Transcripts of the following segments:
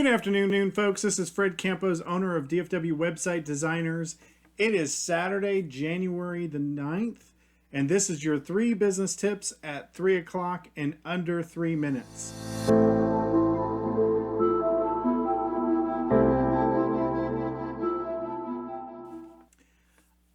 Good afternoon, folks. This is Fred Campos, owner of DFW Website Designers. It is Saturday, January the 9th, and this is your 3 business tips at 3 o'clock in under 3 minutes.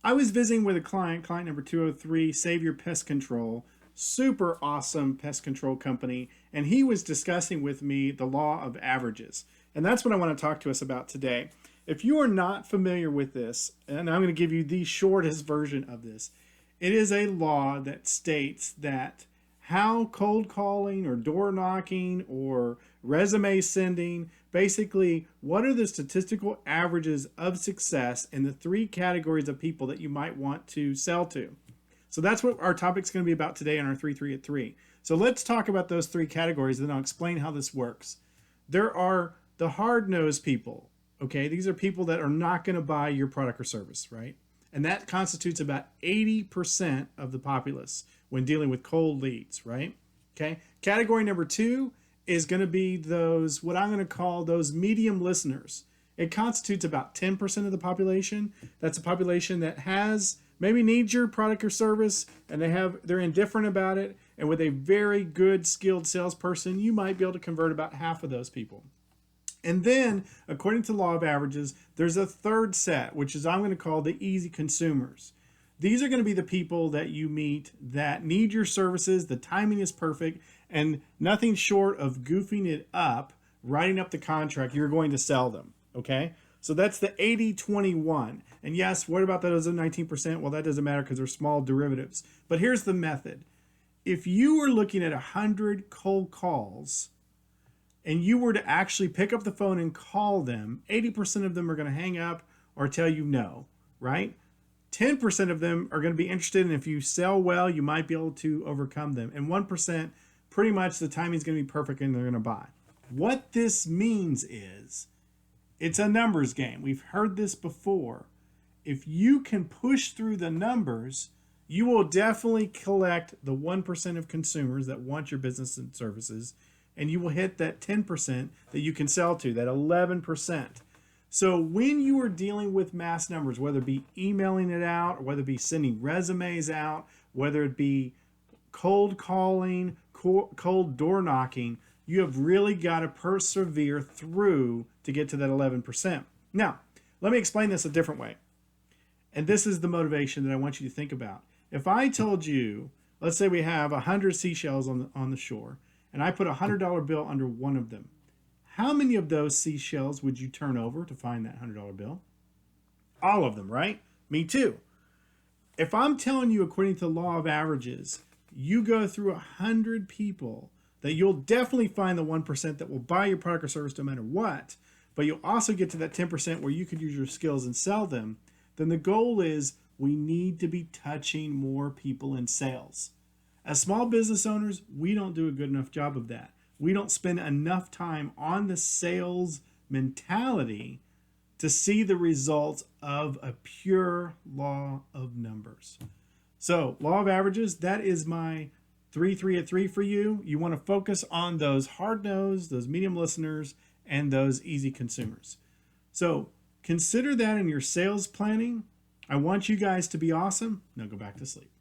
I was visiting with a client number 203, Savior Pest Control, super awesome pest control company, and he was discussing with me the law of averages. And that's what I want to talk to us about today. If you are not familiar with this, and I'm going to give you the shortest version of this, it is a law that states that how cold calling or door knocking or resume sending, basically, what are the statistical averages of success in the 3 categories of people that you might want to sell to. So that's what our topic's going to be about today on our 3 at 3. So let's talk about those 3 categories, and then I'll explain how this works. There are the hard-nosed people, okay? These are people that are not going to buy your product or service, right? And that constitutes about 80% of the populace when dealing with cold leads, right? Okay. Category number 2 is going to be those, what I'm going to call those medium listeners. It constitutes about 10% of the population. That's a population that maybe needs your product or service, and they're indifferent about it. And with a very good skilled salesperson, you might be able to convert about half of those people. And then, according to the law of averages, there's a third set, which is I'm going to call the easy consumers. These are going to be the people that you meet that need your services, the timing is perfect, and nothing short of goofing it up, writing up the contract, you're going to sell them, okay? So that's the 80-21. And yes, what about those other 19%? Well, that doesn't matter because they're small derivatives. But here's the method. If you were looking at 100 cold calls and you were to actually pick up the phone and call them, 80% of them are going to hang up or tell you no, right? 10% of them are going to be interested, and if you sell well, you might be able to overcome them. And 1%, pretty much the timing is going to be perfect and they're going to buy. What this means is it's a numbers game. We've heard this before. If you can push through the numbers, you will definitely collect the 1% of consumers that want your business and services, and you will hit that 10% that you can sell to, that 11%. So when you are dealing with mass numbers, whether it be emailing it out, or whether it be sending resumes out, whether it be cold calling, cold door knocking, you have really got to persevere through to get to that 11%. Now, let me explain this a different way. And this is the motivation that I want you to think about. If I told you, let's say we have 100 seashells on the shore, and I put a $100 bill under one of them, how many of those seashells would you turn over to find that $100 bill? All of them, right? Me too. If I'm telling you, according to the law of averages, you go through 100 people, that you'll definitely find the 1% that will buy your product or service no matter what, but you'll also get to that 10% where you could use your skills and sell them, then the goal is we need to be touching more people in sales. As small business owners, we don't do a good enough job of that. We don't spend enough time on the sales mentality to see the results of a pure law of numbers. So, law of averages, that is my 3 at 3 for you. You want to focus on those hard-nosed, those medium listeners, and those easy consumers. So, consider that in your sales planning. I want you guys to be awesome. Now go back to sleep.